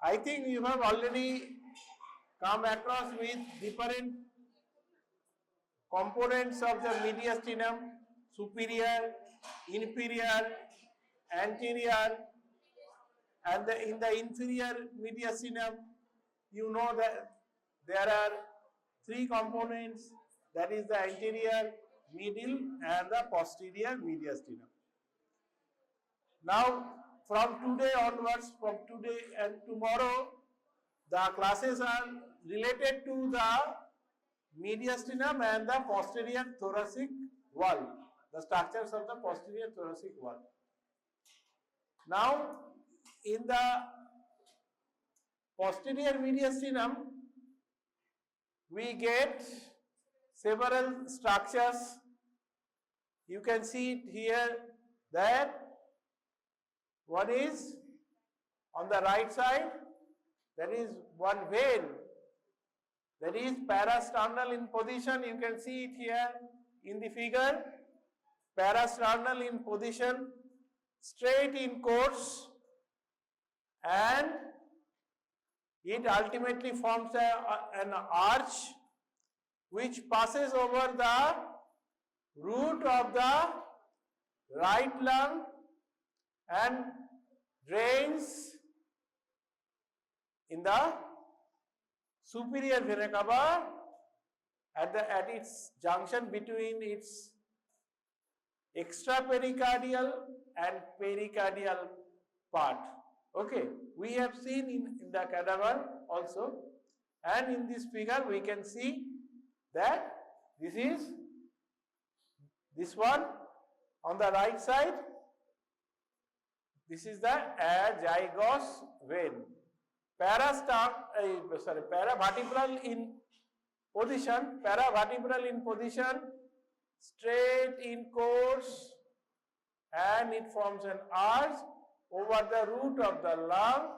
I think you have already come across with different components of the mediastinum: superior, inferior, anterior, and in the inferior mediastinum, you know that there are three components, that is the anterior, middle, and the posterior mediastinum. Now, from today onwards, from today and tomorrow, the classes are related to the mediastinum and the posterior thoracic wall, the structures of the posterior thoracic wall. Now, in the posterior mediastinum, we get several structures. You can see it here, that one is on the right side, that is one vein, that is parasternal in position. You can see it here in the figure, parasternal in position, straight in course, and it ultimately forms an arch which passes over the root of the right lung and drains in the superior vena cava at its junction between its extrapericardial and pericardial part. Okay, we have seen in the cadaver also, and in this figure we can see that this is this one on the right side. This is the Azygos vein, paravertebral in position, straight in course, and it forms an arch over the root of the lung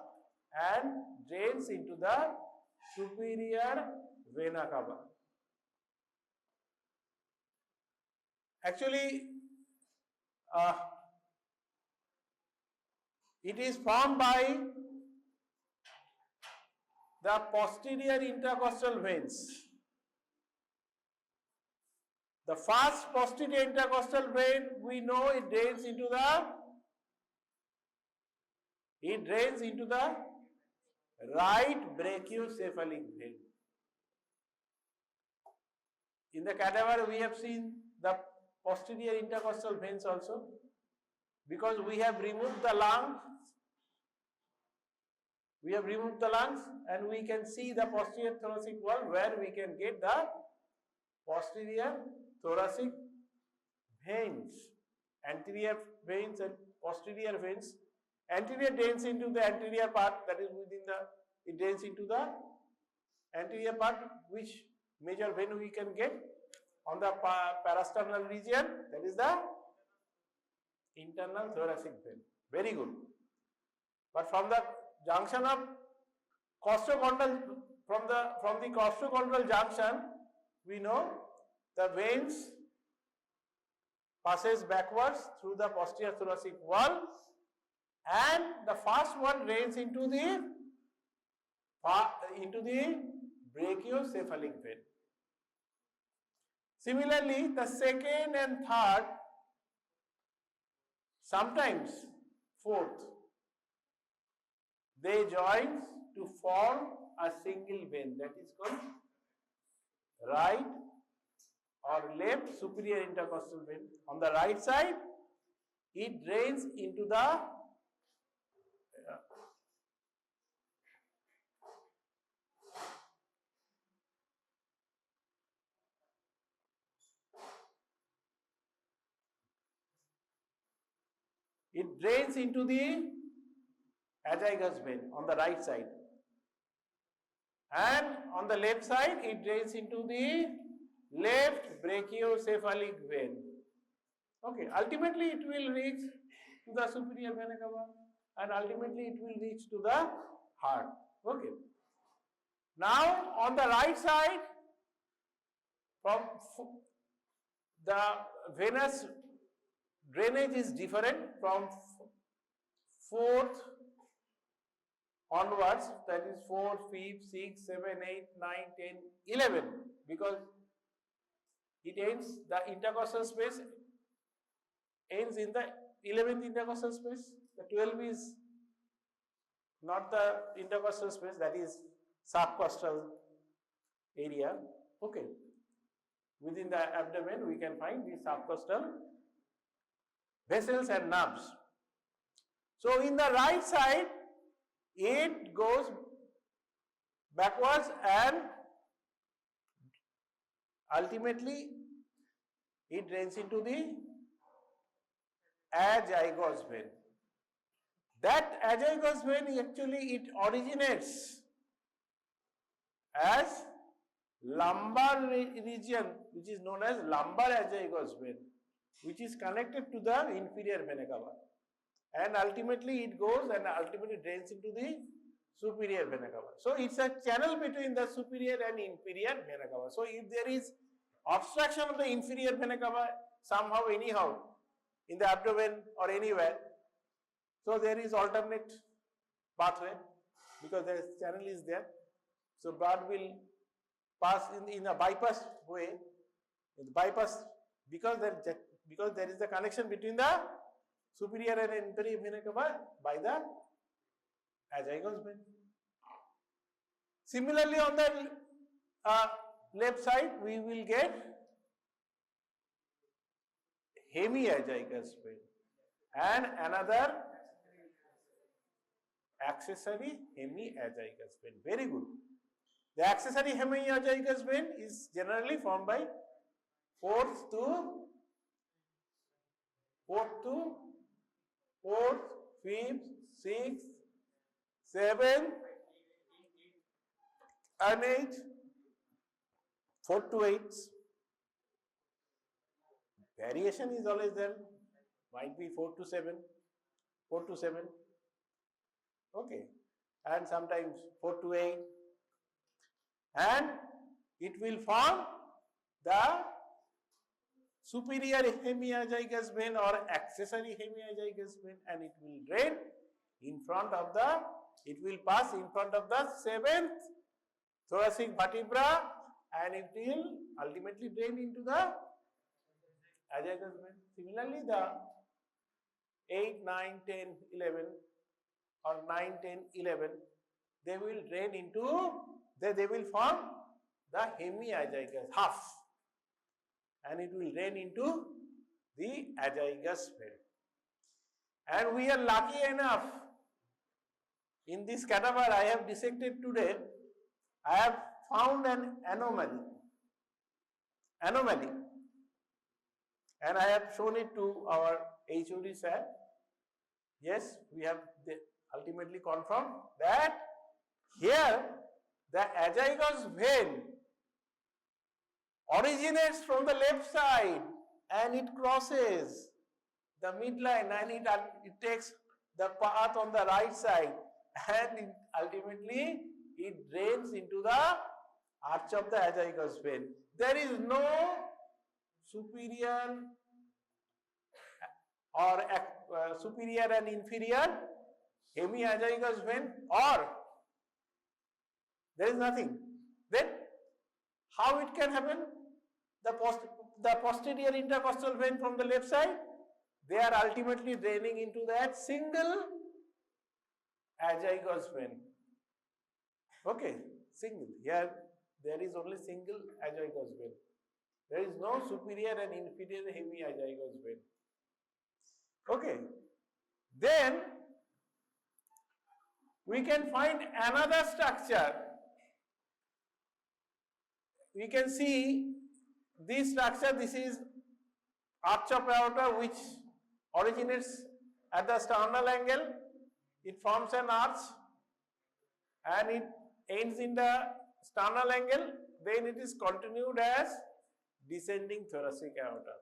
and drains into the superior vena cava. Actually, it is formed by the posterior intercostal veins. The first posterior intercostal vein, we know it drains into the right brachiocephalic vein. In the cadaver, we have seen the posterior intercostal veins also, because we have removed the lungs. We have removed the lungs, and we can see the posterior thoracic wall where we can get the posterior thoracic veins, anterior veins and posterior veins. Anterior drains into the anterior part, that is it drains into the anterior part. Which major vein we can get? On the parasternal region, that is the internal thoracic vein. Very good. But from the junction of costochondral, from the costochondral junction, we know the veins passes backwards through the posterior thoracic wall, and the first one drains into the brachiocephalic vein. Similarly, the second and third, sometimes fourth, they join to form a single vein, that is called right or left superior intercostal vein. On the right side, it drains into the Azygos vein on the right side, and on the left side it drains into the left brachiocephalic vein. Okay, ultimately it will reach to the superior vena cava, and ultimately it will reach to the heart. Okay. Now on the right side, from the venous drainage is different from fourth onwards, that is 4, 5, 6, 7, 8, 9, 10, 11, because it ends, the intercostal space ends in the 11th intercostal space. The 12 is not the intercostal space, that is subcostal area. Okay. Within the abdomen, we can find the subcostal vessels and nerves. So in the right side, it goes backwards and ultimately it drains into the azygos vein. That azygos vein actually it originates as lumbar region, which is known as lumbar azygos vein, which is connected to the inferior vena cava, and ultimately it goes and ultimately drains into the superior vena cava. So it's a channel between the superior and inferior vena cava. So if there is obstruction of the inferior vena cava somehow anyhow in the abdomen or anywhere, so there is alternate pathway because the channel is there. So blood will pass in a bypass way, in the bypass, because there is a connection between the superior and inferior vena cava by the azygos vein. Similarly, on the left side, we will get hemiazygos vein and another accessory hemiazygos vein. Very good. The accessory hemiazygos vein is generally formed by fourth, fifth, sixth, seventh, and eighth. 4 to 8. Variation is always there. Might be 4 to 7. 4 to 7. Okay. And sometimes 4 to 8. And it will form the superior hemiazygos vein or accessory hemiazygos vein, and it will drain in front of the, it will pass in front of the 7th thoracic vertebra, and it will ultimately drain into the azygos vein. Similarly, the 8, 9, 10, 11 or 9, 10, 11, they will drain into, they will form the hemiazygos, half, and it will drain into the azygos vein. And we are lucky enough, in this cadaver I have dissected today, I have found an anomaly, and I have shown it to our HOD sir. Yes, we have ultimately confirmed that here the azygos vein originates from the left side and it crosses the midline and it takes the path on the right side, and ultimately it drains into the arch of the azygos vein. There is no superior or superior and inferior hemiazygos vein, or there is nothing. Then how it can happen? The posterior intercostal vein from the left side, they are ultimately draining into that single azygos vein. Okay, single. Here there is only single azygos vein. There is no superior and inferior hemiazygos vein. Okay. Then we can find another structure. We can see this structure. This is arch of aorta, which originates at the sternal angle. It forms an arch and it ends in the sternal angle. Then it is continued as descending thoracic aorta.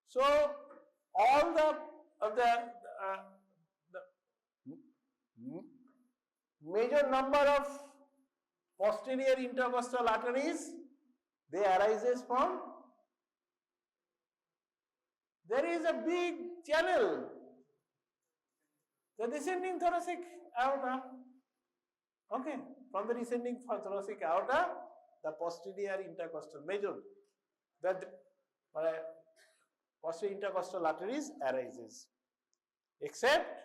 So all the major number of posterior intercostal arteries, they arises from, there is a big channel The descending thoracic aorta. Okay, from the descending thoracic aorta, the posterior intercostal major, the posterior intercostal arteries arises, except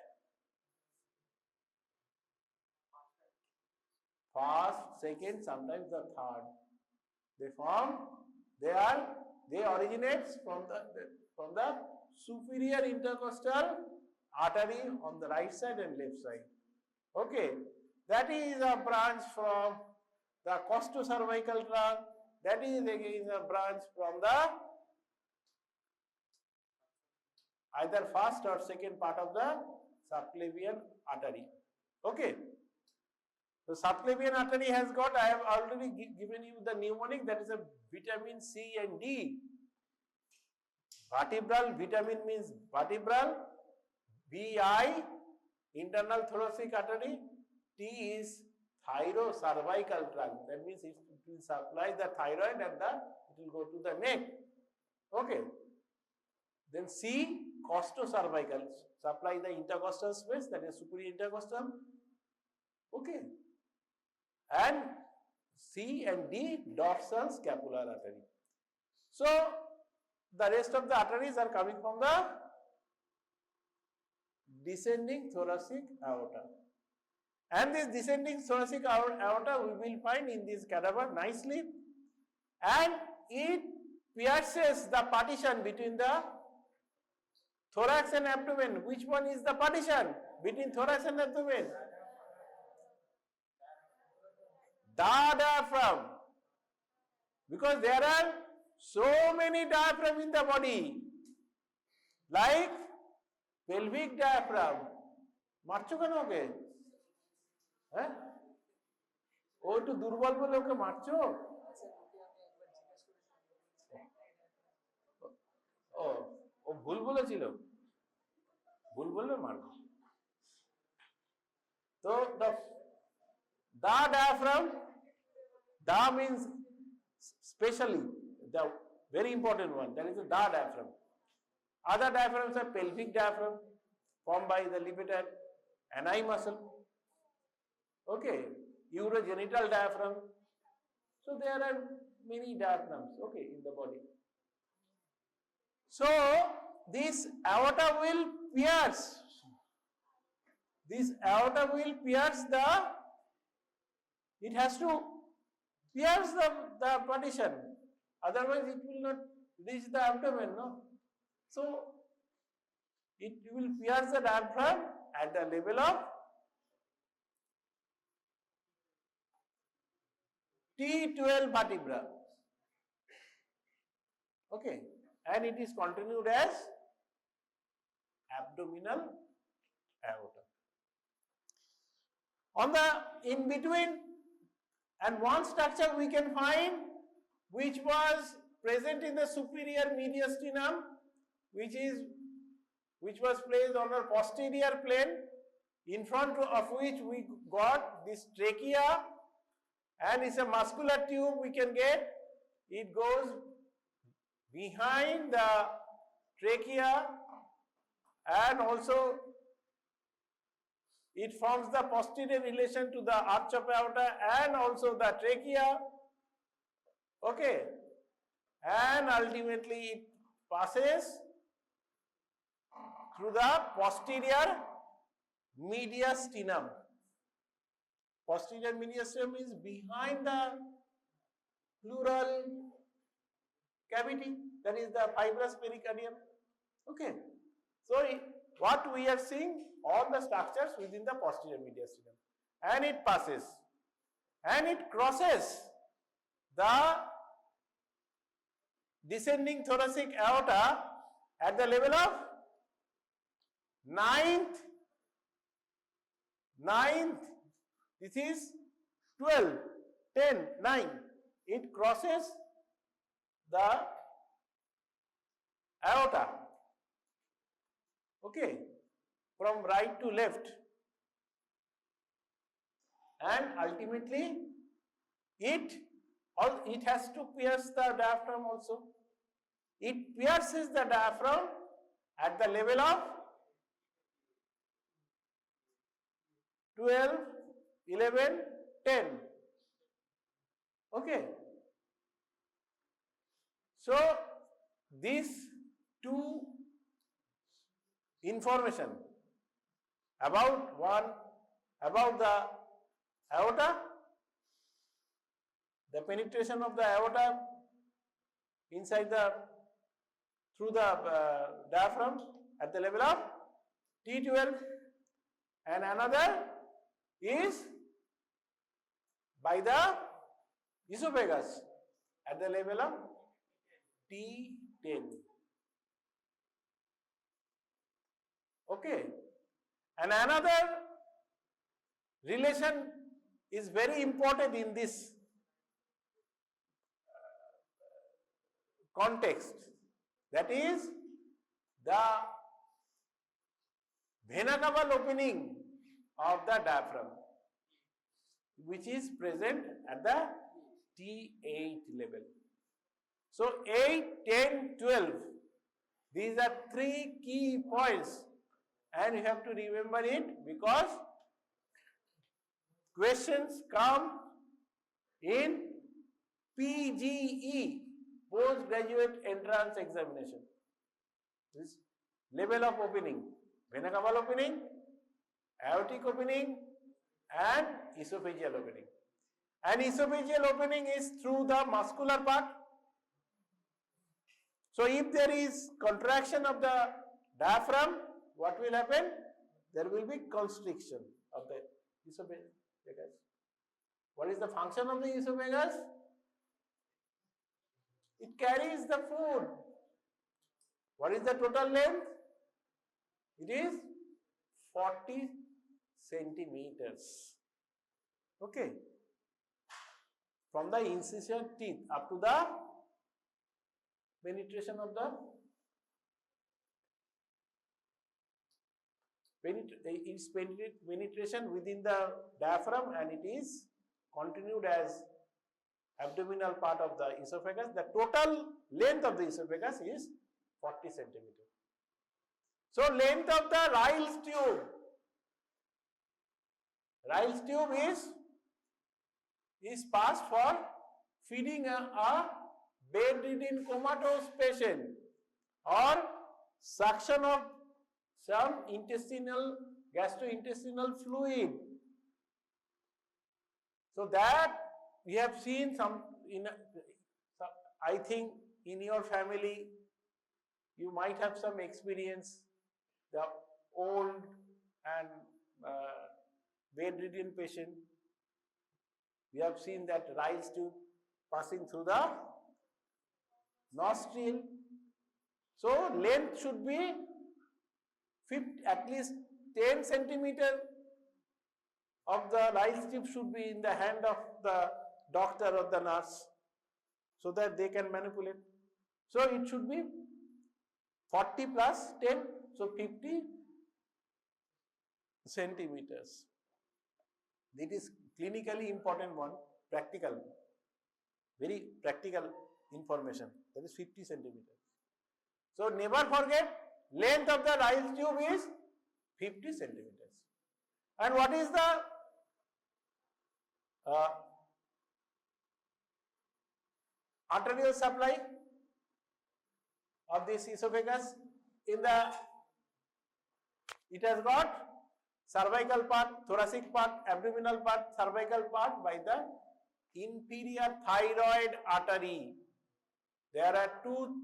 first, second, sometimes the third. They originate from the superior intercostal artery on the right side and left side. Okay, that is a branch from the costocervical trunk. That is again a branch from the either first or second part of the subclavian artery. Okay. So subclavian artery has got, I have already given you the mnemonic, that is a vitamin C and D. Vertebral, vitamin means vertebral, VI, internal thoracic artery, T is thyrocervical trunk. That means it will supply the thyroid and it will go to the neck. Okay. Then C, costocervical, supply the intercostal space, that is superior intercostal. Okay. And C and D, dorsal scapular artery. So the rest of the arteries are coming from the descending thoracic aorta. And this descending thoracic aorta we will find in this cadaver nicely, and it pierces the partition between the thorax and abdomen. Which one is the partition between thorax and abdomen? The diaphragm. Because there are so many diaphragm in the body, like pelvic diaphragm. মারছো কেন ওকে? হ্যাঁ, ও একটু দুর্বল বলে ওকে মারছো? ও ও ভুল বলেছিল, ভুল বললে মারবো। তো the diaphragm, da means specially the very important one, that is the da diaphragm. Other diaphragms are pelvic diaphragm formed by the levator ani muscle. Okay, urogenital diaphragm. So there are many diaphragms, okay, in the body. So this aorta will pierce. This aorta will pierce the. It has to pierce the partition. Otherwise, it will not reach the abdomen, no? So it will pierce the diaphragm at the level of T12 vertebra. Okay, and it is continued as abdominal aorta. On the in between, and one structure we can find which was present in the superior mediastinum, which was placed on our posterior plane, in front of which we got this trachea, and it's a muscular tube we can get. It goes behind the trachea, and also it forms the posterior relation to the arch of aorta and also the trachea. Okay, and ultimately it passes through the posterior mediastinum. Posterior mediastinum is behind the pleural cavity, that is the fibrous pericardium. Okay, so what we are seeing, all the structures within the posterior mediastinum, and it passes and it crosses the descending thoracic aorta at the level of ninth, this is 12, 10, 9. It crosses the aorta, okay, from right to left, and ultimately it has to pierce the diaphragm also. It pierces the diaphragm at the level of 12, 11, 10. Okay. So these two information about the aorta, the penetration of the aorta inside through the diaphragm at the level of T12, and another is by the esophagus at the level of T10. Okay, and another relation is very important in this context, that is the vena cava opening of the diaphragm, which is present at the T8 level. So 8, 10, 12, these are three key points, and you have to remember it because questions come in PGE, postgraduate entrance examination. This level of opening, vena cava opening, aortic opening, and esophageal opening. And esophageal opening is through the muscular part. So if there is contraction of the diaphragm, what will happen? There will be constriction of the esophagus. What is the function of the esophagus? It carries the food. What is the total length? It is 40 centimeters. Okay. From the incision teeth up to the penetration of the penetration within the diaphragm, and it is continued as abdominal part of the esophagus. The total length of the esophagus is 40 centimeters. So length of the Ryle's tube. Ryle's tube is passed for feeding a bedridden comatose patient or suction of some gastrointestinal fluid. So that we have seen I think in your family you might have some experience, the old and bedridden patient. We have seen that Ryle's tube passing through the nostril. So length should be at least 10 centimeter of the Ryle's tube should be in the hand of the doctor or the nurse, so that they can manipulate. So it should be 40 plus 10, so 50 centimeters. It is clinically important one, practical, very practical information. That is 50 centimeters. So never forget, length of the Ryle's tube is 50 centimeters. And what is the arterial supply of this esophagus? It has got cervical part, thoracic part, abdominal part, cervical part by the inferior thyroid artery. There are two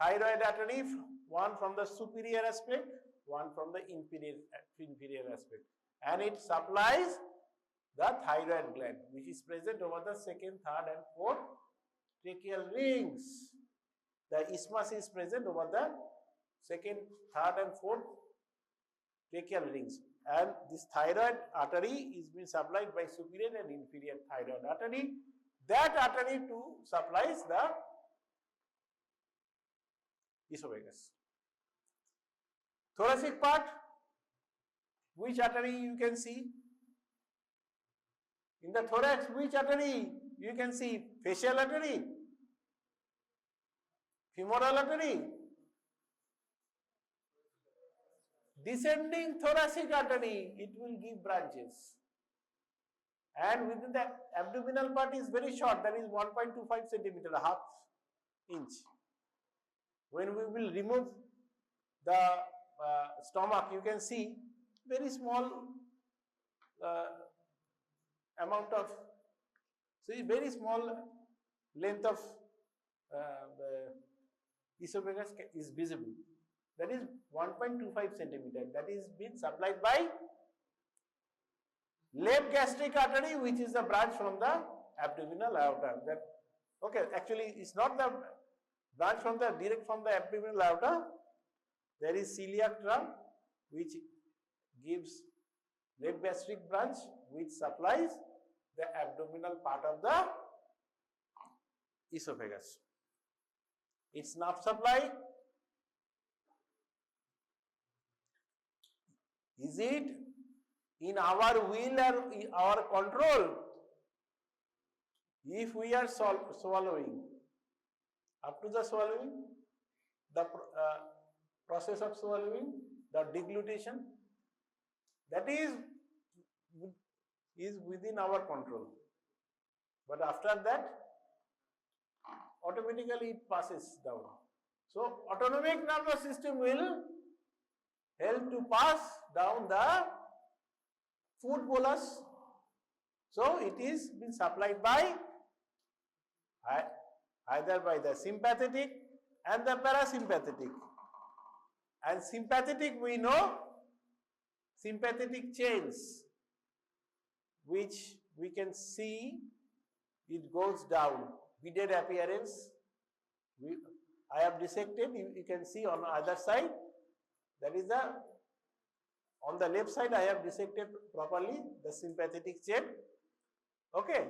thyroid arteries, one from the superior aspect, one from the inferior aspect, and it supplies the thyroid gland, which is present over the second, third, and fourth tracheal rings. The isthmus is present over the second, third, and fourth tracheal rings, and this thyroid artery is being supplied by superior and inferior thyroid artery. That artery too supplies the esophagus. Thoracic part, which artery you can see? In the thorax, which artery you can see? Facial artery, femoral artery, descending thoracic artery, it will give branches. And within the abdominal part is very short, that is 1.25 centimeter, half inch. When we will remove the stomach, you can see very small amount of, so very small length of esophagus is visible. That is 1.25 centimeter. That is being supplied by left gastric artery, which is the branch from the abdominal aorta. That, okay, actually it's not the branch from the direct from the abdominal aorta. There is celiac trunk, which gives left gastric branch, which supplies the abdominal part of the esophagus. Its nerve supply, is it in our will or our control? If we are swallowing, up to the swallowing, the process of swallowing, the deglutition, that is within our control. But after that, automatically it passes down. So autonomic nervous system will help to pass down the food bolus. So it is being supplied by either by the sympathetic and the parasympathetic. And sympathetic, we know, sympathetic chains, which we can see it goes down. Beaded appearance. I have dissected, you can see on either side. That is the, on the left side I have dissected properly the sympathetic chain. Okay.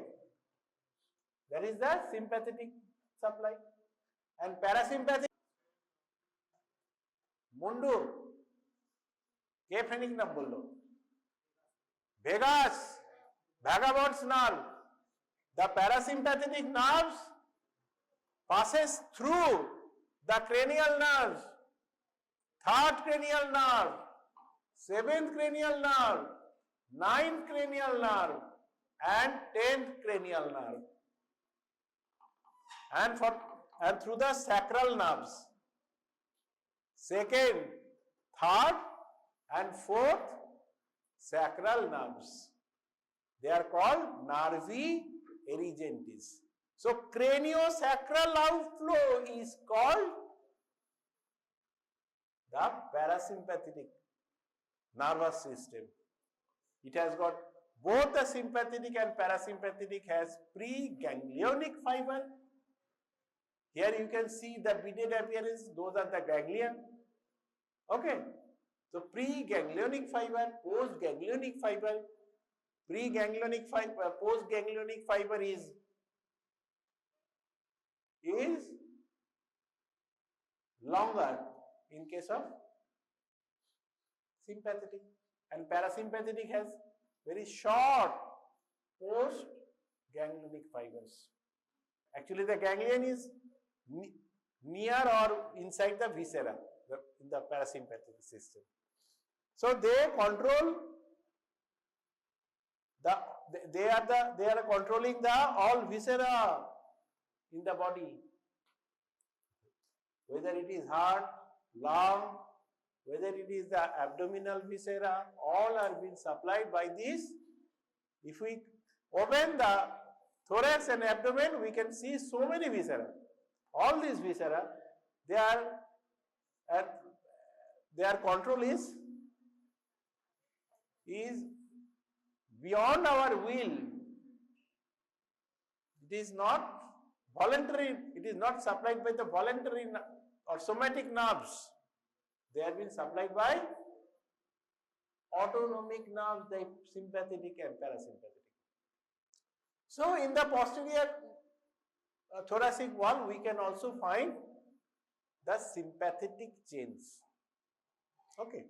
That is the sympathetic supply. And parasympathetic, Mundu, K fennec নাম বললো? Vegas, vagabond's nerve. The parasympathetic nerves passes through the cranial nerves, 3rd cranial nerve, 7th cranial nerve, 9th cranial nerve, and 10th cranial nerve, and through the sacral nerves, 2nd, 3rd, and 4th sacral nerves. They are called nervi erigentis. So craniosacral outflow is called the parasympathetic nervous system. It has got both the sympathetic and parasympathetic has preganglionic fiber. Here you can see the beaded appearance, those are the ganglia. Okay. So preganglionic fiber, postganglionic fiber. Preganglionic fiber, postganglionic fiber is longer in case of sympathetic, and parasympathetic has very short postganglionic fibers. Actually the ganglion is near or inside the viscera in the parasympathetic system. So they control they are controlling the all viscera in the body, whether it is heart, lung, whether it is the abdominal viscera, all are being supplied by this. If we open the thorax and abdomen, we can see so many viscera. All these viscera, their control is beyond our will. It is not voluntary, it is not supplied by the voluntary or somatic nerves. They have been supplied by autonomic nerves, the sympathetic and parasympathetic. So in the posterior thoracic wall, we can also find the sympathetic chains. Okay.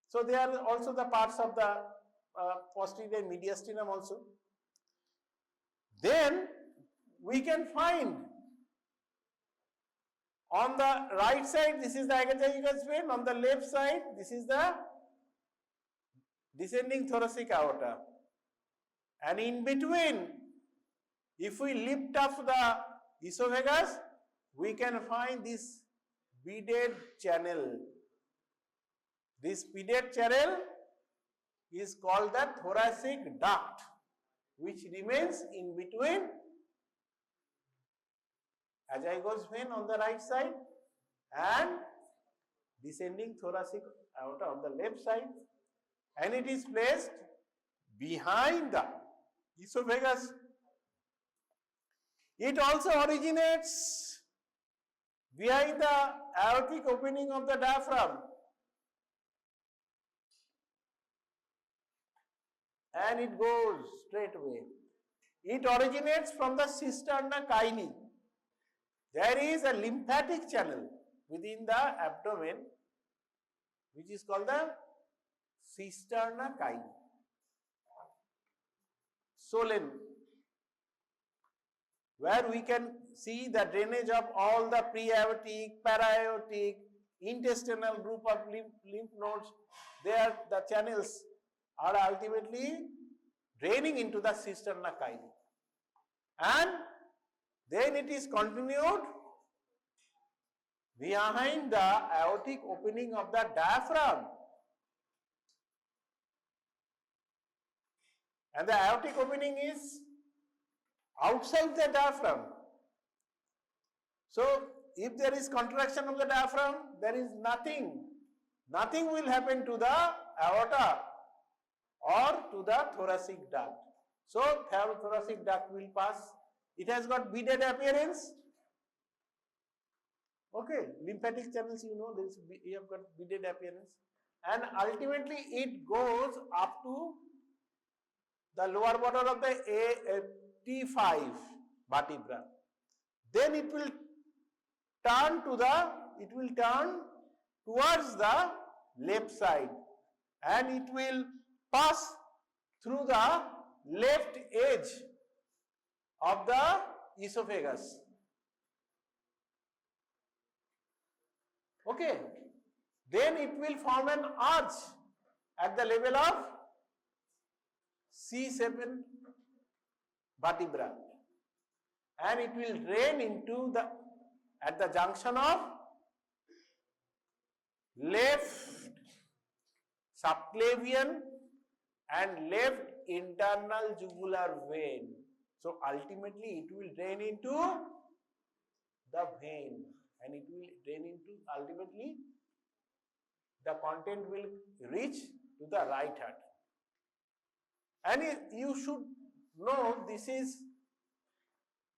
So they are also the parts of the posterior mediastinum also. Then we can find On the right side, this is the azygos vein. On the left side, this is the descending thoracic aorta. And in between, if we lift up the esophagus, we can find this beaded channel. This beaded channel is called the thoracic duct, which remains in between azygos vein on the right side and descending thoracic aorta on the left side, and it is placed behind the esophagus. It also originates behind the aortic opening of the diaphragm, and it goes straight away. It originates from the cisterna chyli. There is a lymphatic channel within the abdomen which is called the cisterna chyli. Solen, where we can see the drainage of all the pre-aortic, para-aortic, intestinal group of lymph nodes. There the channels are ultimately draining into the cisterna chyli. And then it is continued behind the aortic opening of the diaphragm. And the aortic opening is outside the diaphragm. So, if there is contraction of the diaphragm, there is nothing will happen to the aorta or to the thoracic duct. So, thoracic duct will pass. It has got beaded appearance. Okay, lymphatic channels, you have got beaded appearance, and ultimately it goes up to the lower border of the T5 vertebra. Then it will turn towards the left side, and it will pass through the left edge of the esophagus. Okay, then it will form an arch at the level of C7 vertebra, and it will drain into at the junction of left subclavian and left internal jugular vein. So ultimately it will drain into the vein, and it will drain into, ultimately the content will reach to the right heart. And you should know this is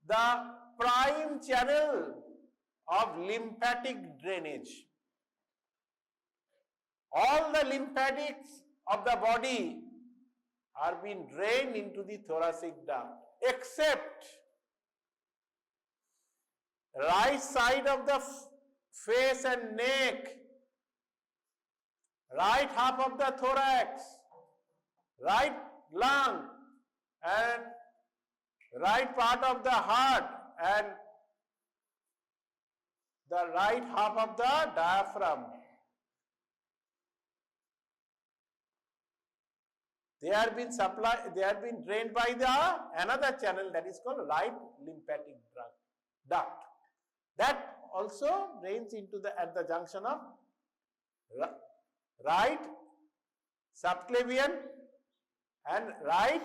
the prime channel of lymphatic drainage. All the lymphatics of the body are being drained into the thoracic duct, except right side of the face and neck, right half of the thorax, right lung, and right part of the heart, and the right half of the diaphragm. They are being drained by another channel that is called right lymphatic duct. That also drains into at the junction of right subclavian and right,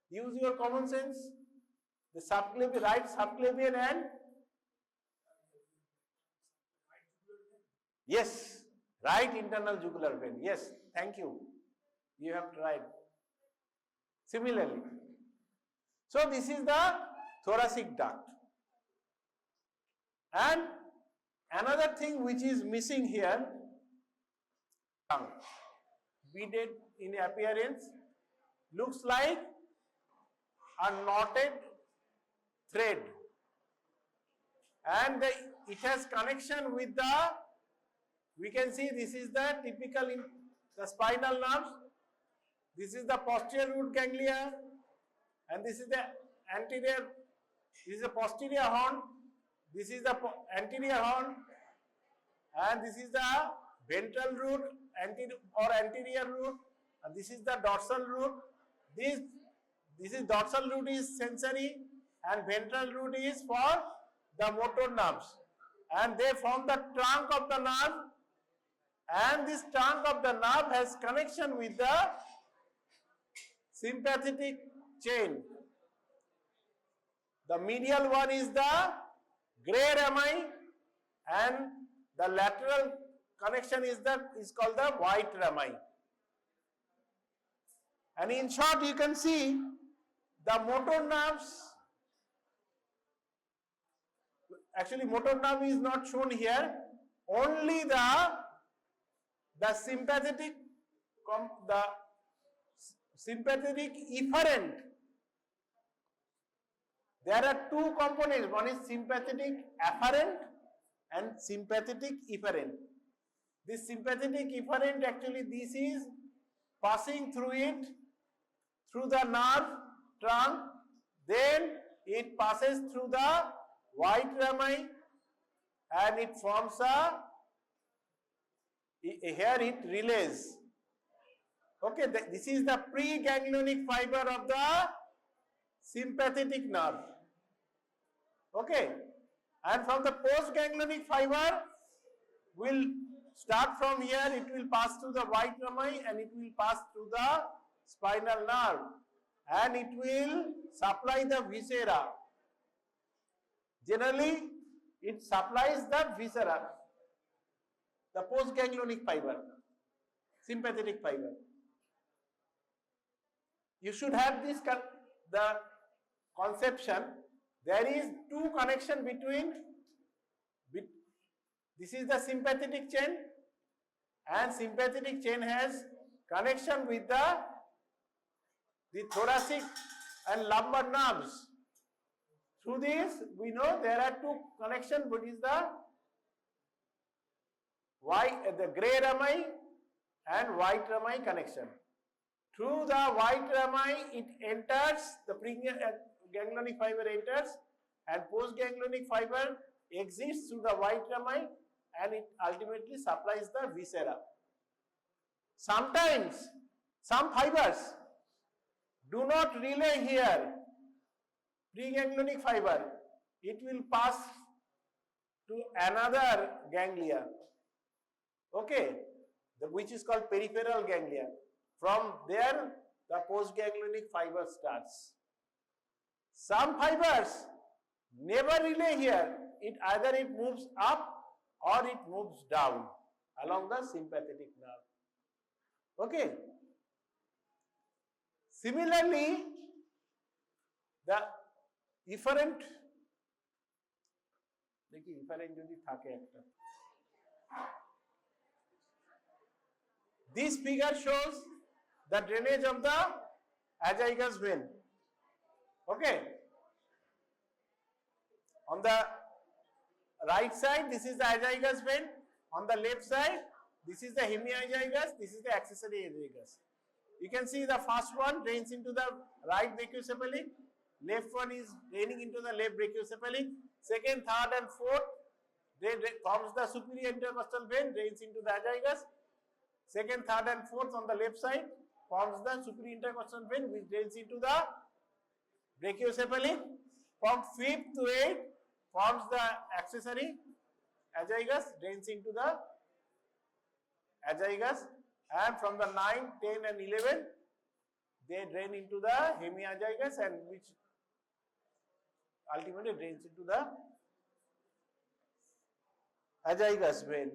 use your common sense, the subclavian, right subclavian and, yes, right internal jugular vein. Yes, thank you. You have tried. Similarly, so this is the thoracic duct. And another thing which is missing here, tongue, beaded in appearance, looks like a knotted thread, and it has connection with we can see this is the typical the spinal nerves, this is the posterior root ganglia, and this is the anterior This is the posterior horn, this is the anterior horn, and this is the ventral root anterior root, and this is the dorsal root. This is dorsal root is sensory and ventral root is for the motor nerves, and they form the trunk of the nerve, and this trunk of the nerve has connection with the sympathetic chain. The medial one is the gray rami, and the lateral connection is called the white rami. And in short, you can see the motor nerves. Actually, motor nerve is not shown here. Only the sympathetic efferent. There are two components. One is sympathetic afferent and sympathetic efferent. This sympathetic efferent, actually this is passing through the nerve trunk, then it passes through the white rami and it forms here it relays. Okay, this is the preganglionic fiber of the sympathetic nerve. Okay, and from the postganglionic fiber will start from here, it will pass through the white rami and it will pass through the spinal nerve and it will supply the viscera. Generally, it supplies the viscera, the postganglionic fiber, sympathetic fiber. You should have this the conception. There is two connection between. This is the sympathetic chain, and sympathetic chain has connection with the thoracic and lumbar nerves. Through this, we know there are two connections. What is the gray rami and white rami connection. Through the white rami, it enters, the preganglionic fiber enters, and postganglionic fiber exits through the white rami and it ultimately supplies the viscera. Sometimes, some fibers do not relay here, preganglionic fiber, it will pass to another ganglia, okay, which is called peripheral ganglia. From there, the postganglionic fiber starts. Some fibers never relay here. Either it moves up or it moves down along the sympathetic nerve. Okay. Similarly, the efferent, this figure shows the drainage of the azygos vein. Okay. On the right side, this is the azygos vein. On the left side, this is the hemiazygos. This is the accessory azygos. You can see the first one drains into the right brachiocephalic. Left one is draining into the left brachiocephalic. Second, third, and fourth forms the superior intercostal vein, drains into the azygos. Second, third, and fourth on the left side forms the superior intercostal vein, which drains into the brachiocephalic. From 5th to 8th forms the accessory azygos, drains into the azygos, and from the 9, 10 and 11 they drain into the hemiazygos, and which ultimately drains into the azygos vein.